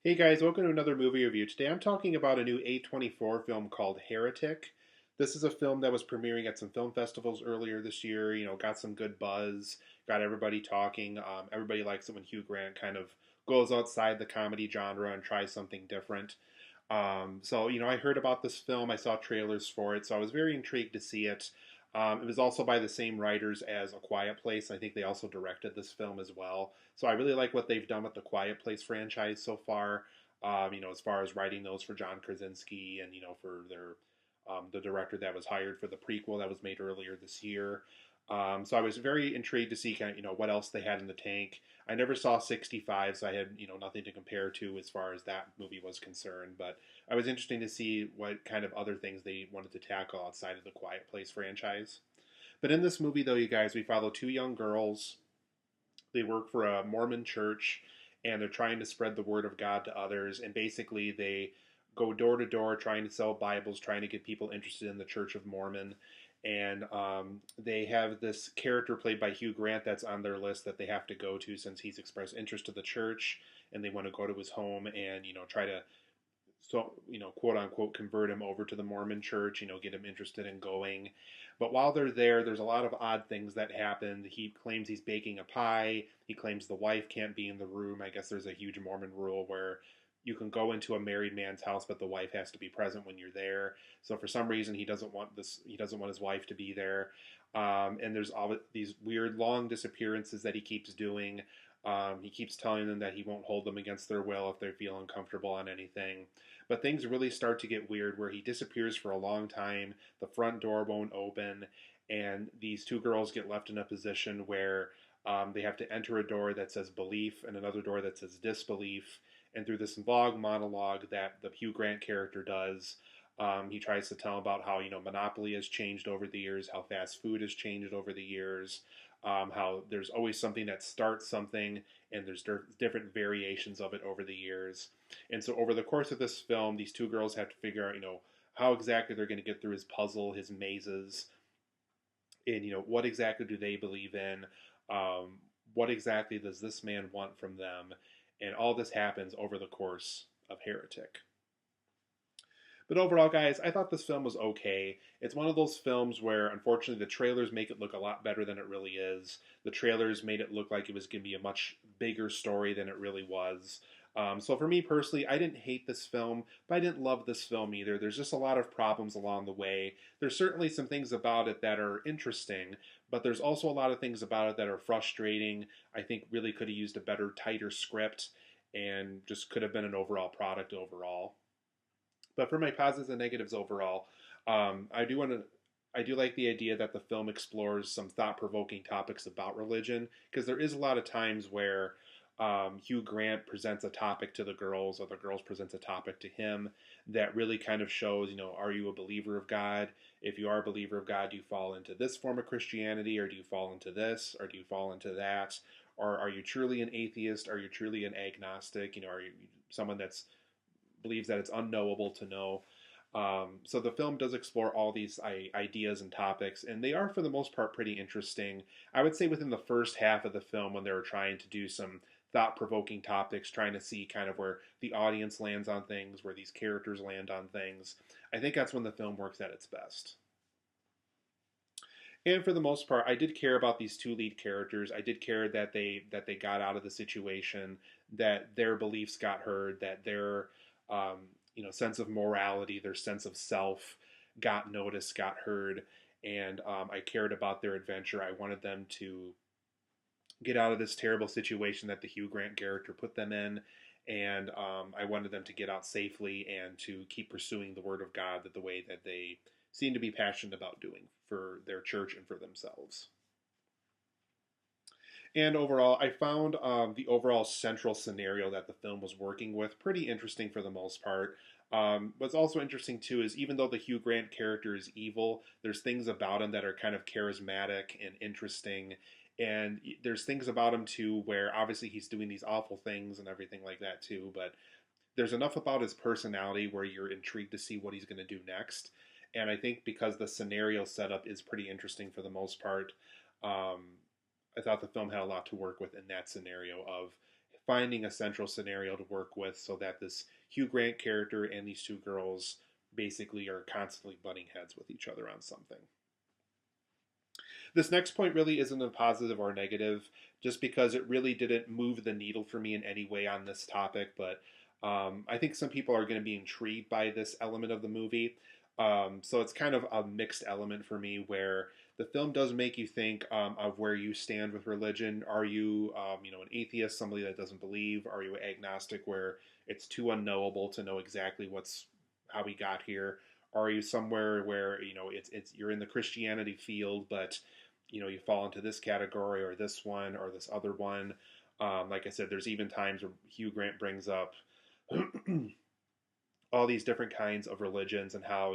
Hey guys, welcome to another movie review. Today I'm talking about a new A24 film called Heretic. This is a film that was premiering at some film festivals earlier this year, got some good buzz, got everybody talking. Everybody likes it when Hugh Grant kind of goes outside the comedy genre and tries something different. I heard about this film, I saw trailers for it, so I was very intrigued to see it. It was also by the same writers as A Quiet Place. I think they also directed this film as well. So I really like what they've done with the Quiet Place franchise so far. As far as writing those for John Krasinski and for their the director that was hired for the prequel that was made earlier this year. So I was very intrigued to see kind of what else they had in the tank. I never saw 65, so I had nothing to compare to as far as that movie was concerned. But I was interested to see what kind of other things they wanted to tackle outside of the Quiet Place franchise. But in this movie, though, you guys, we follow two young girls. They work for a Mormon church, and they're trying to spread the word of God to others. And basically, they go door to door trying to sell Bibles, trying to get people interested in the Church of Mormon. And they have this character played by Hugh Grant that's on their list that they have to go to since he's expressed interest to the church, and they want to go to his home and try to quote unquote convert him over to the Mormon church, get him interested in going. But while they're there, there's a lot of odd things that happen. He claims he's baking a pie. He claims the wife can't be in the room. I guess there's a huge Mormon rule where you can go into a married man's house, but the wife has to be present when you're there. So for some reason, he doesn't want this. He doesn't want his wife to be there. And there's all these weird long disappearances that he keeps doing. He keeps telling them that he won't hold them against their will if they feel uncomfortable on anything. But things really start to get weird where he disappears for a long time. The front door won't open, and these two girls get left in a position where they have to enter a door that says belief and another door that says disbelief. And through this long monologue that the Hugh Grant character does, he tries to tell about how Monopoly has changed over the years, how fast food has changed over the years, how there's always something that starts something, and there's different variations of it over the years. And so over the course of this film, these two girls have to figure out, how exactly they're going to get through his puzzle, his mazes, and what exactly do they believe in? What exactly does this man want from them? And all this happens over the course of Heretic. But overall, guys, I thought this film was okay. It's one of those films where, unfortunately, the trailers make it look a lot better than it really is. The trailers made it look like it was going to be a much bigger story than it really was. So for me personally, I didn't hate this film, but I didn't love this film either. There's just a lot of problems along the way. There's certainly some things about it that are interesting, but there's also a lot of things about it that are frustrating. I think really could have used a better, tighter script and just could have been an overall product overall. But for my positives and negatives overall, I do want to. I do like the idea that the film explores some thought-provoking topics about religion, because there is a lot of times where Hugh Grant presents a topic to the girls, or the girls presents a topic to him that really kind of shows, are you a believer of God? If you are a believer of God, do you fall into this form of Christianity, or do you fall into this, or do you fall into that? Or are you truly an atheist? Are you truly an agnostic? Are you someone that's believes that it's unknowable to know. So the film does explore all these ideas and topics, and they are for the most part pretty interesting. I would say within the first half of the film, when they were trying to do some thought-provoking topics, trying to see kind of where the audience lands on things, where these characters land on things, I think that's when the film works at its best. And for the most part, I did care about these two lead characters. I did care that they got out of the situation, that their beliefs got heard, that their sense of morality, their sense of self got noticed, got heard, and I cared about their adventure. I wanted them to get out of this terrible situation that the Hugh Grant character put them in, and I wanted them to get out safely and to keep pursuing the Word of God the way that they seem to be passionate about doing for their church and for themselves. And overall, I found the overall central scenario that the film was working with pretty interesting for the most part. What's also interesting too is even though the Hugh Grant character is evil, there's things about him that are kind of charismatic and interesting. And there's things about him too where obviously he's doing these awful things and everything like that too, but there's enough about his personality where you're intrigued to see what he's going to do next. And I think because the scenario setup is pretty interesting for the most part, I thought the film had a lot to work with in that scenario of finding a central scenario to work with so that this Hugh Grant character and these two girls basically are constantly butting heads with each other on something. This next point really isn't a positive or negative, just because it really didn't move the needle for me in any way on this topic. But I think some people are going to be intrigued by this element of the movie. So it's kind of a mixed element for me, where the film does make you think of where you stand with religion. Are you, an atheist, somebody that doesn't believe? Are you agnostic, where it's too unknowable to know exactly how we got here? Are you somewhere where it's you're in the Christianity field, but you fall into this category or this one or this other one? Like I said, there's even times where Hugh Grant brings up all these different kinds of religions and how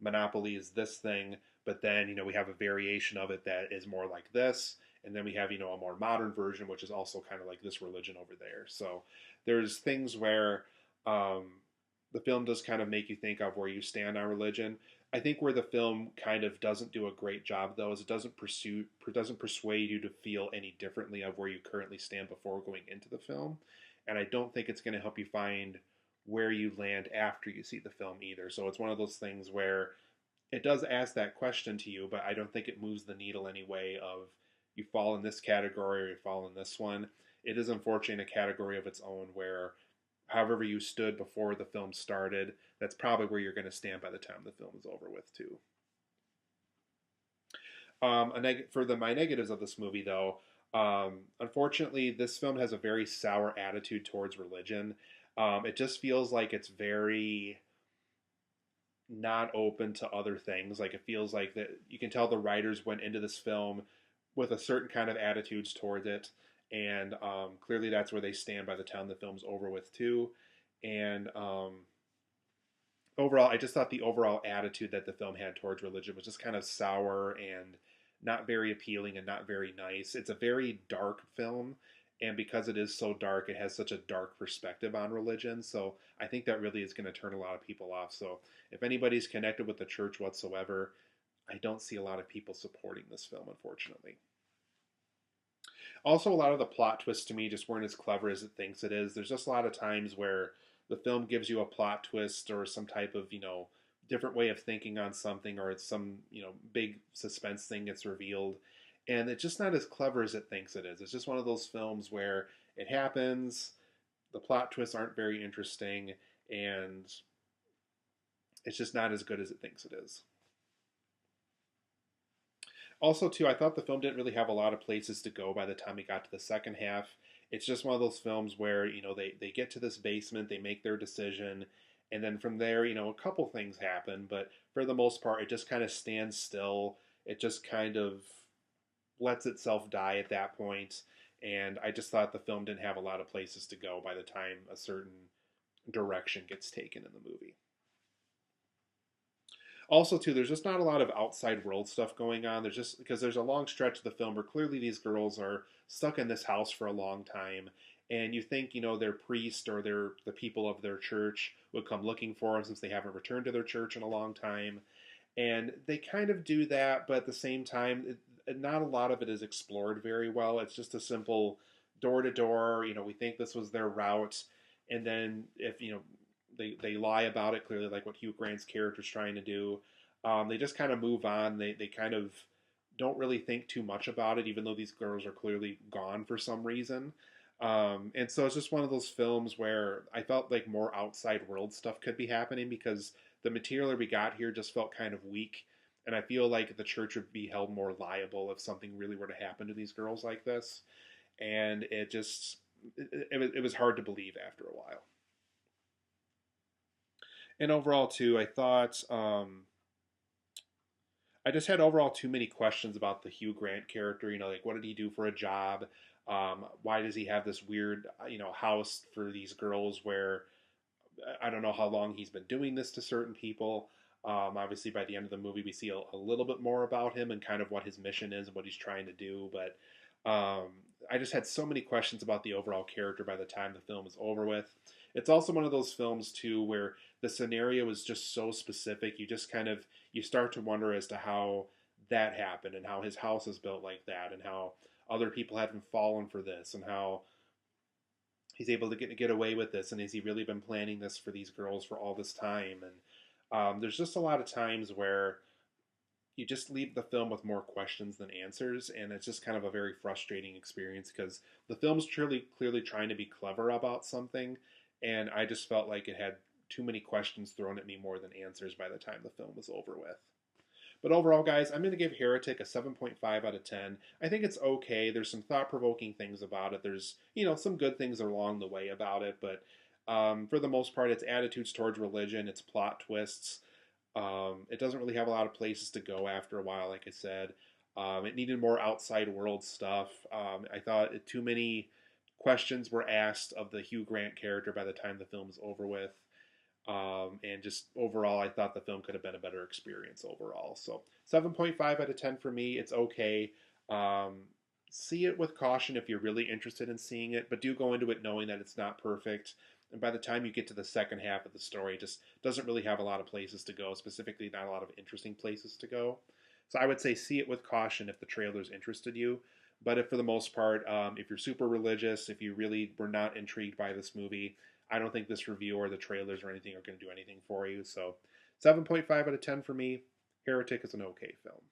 monopoly is this thing, but then we have a variation of it that is more like this, and then we have a more modern version which is also kind of like this religion over there. So there's things where the film does kind of make you think of where you stand on religion. I think where the film kind of doesn't do a great job, though, is it doesn't persuade you to feel any differently of where you currently stand before going into the film, and I don't think it's going to help you find where you land after you see the film either. So it's one of those things where it does ask that question to you, but I don't think it moves the needle anyway of you fall in this category or you fall in this one. It is unfortunately a category of its own where however you stood before the film started, that's probably where you're going to stand by the time the film is over with too. My negatives of this movie, though, unfortunately, this film has a very sour attitude towards religion. It just feels like it's very not open to other things. Like it feels like that you can tell the writers went into this film with a certain kind of attitudes towards it, and clearly that's where they stand by the time the film's over with too. And overall, I just thought the overall attitude that the film had towards religion was just kind of sour and not very appealing and not very nice. It's a very dark film, and because it is so dark, it has such a dark perspective on religion. So I think that really is going to turn a lot of people off. So if anybody's connected with the church whatsoever, I don't see a lot of people supporting this film, unfortunately. Also, a lot of the plot twists to me just weren't as clever as it thinks it is. There's just a lot of times where the film gives you a plot twist or some type of, different way of thinking on something, or it's some, big suspense thing gets revealed. And it's just not as clever as it thinks it is. It's just one of those films where it happens, the plot twists aren't very interesting, and it's just not as good as it thinks it is. Also, too, I thought the film didn't really have a lot of places to go by the time we got to the second half. It's just one of those films where, they get to this basement, they make their decision, and then from there, a couple things happen, but for the most part, it just kind of stands still. It just kind of lets itself die at that point, and I just thought the film didn't have a lot of places to go by the time a certain direction gets taken in the movie. Also, too, there's just not a lot of outside world stuff going on. There's just because there's a long stretch of the film where clearly these girls are stuck in this house for a long time, and you think their priest or the people of their church would come looking for them since they haven't returned to their church in a long time, and they kind of do that, but at the same time, not a lot of it is explored very well. It's just a simple door to door. We think this was their route, and then if they lie about it clearly, like what Hugh Grant's character is trying to do. They just kind of move on. They kind of don't really think too much about it, even though these girls are clearly gone for some reason. And so it's just one of those films where I felt like more outside world stuff could be happening because the material that we got here just felt kind of weak. And I feel like the church would be held more liable if something really were to happen to these girls like this. And it was hard to believe after a while. And overall, too, I thought I just had overall too many questions about the Hugh Grant character. Like what did he do for a job? Why does he have this weird, house for these girls where I don't know how long he's been doing this to certain people. Obviously, by the end of the movie, we see a little bit more about him and kind of what his mission is and what he's trying to do. But I just had so many questions about the overall character by the time the film is over with. It's also one of those films too where the scenario is just so specific. You just kind of you start to wonder as to how that happened and how his house is built like that and how other people haven't fallen for this and how he's able to get away with this, and has he really been planning this for these girls for all this time? And there's just a lot of times where you just leave the film with more questions than answers, and it's just kind of a very frustrating experience because the film's truly clearly trying to be clever about something, and I just felt like it had too many questions thrown at me more than answers by the time the film was over with. But overall, guys, I'm going to give Heretic a 7.5 out of 10. I think it's okay. There's some thought provoking things about it. There's, some good things along the way about it. But for the most part, it's attitudes towards religion, it's plot twists. It doesn't really have a lot of places to go after a while, like I said. It needed more outside world stuff. I thought too many questions were asked of the Hugh Grant character by the time the film was over with. And just overall, I thought the film could have been a better experience overall. So 7.5 out of 10 for me. It's okay. Um, See it with caution if you're really interested in seeing it, but do go into it knowing that it's not perfect. And by the time you get to the second half of the story, it just doesn't really have a lot of places to go, specifically not a lot of interesting places to go. So I would say see it with caution if the trailers interested you. But if for the most part, if you're super religious, if you really were not intrigued by this movie, I don't think this review or the trailers or anything are going to do anything for you. So 7.5 out of 10 for me. Heretic is an okay film.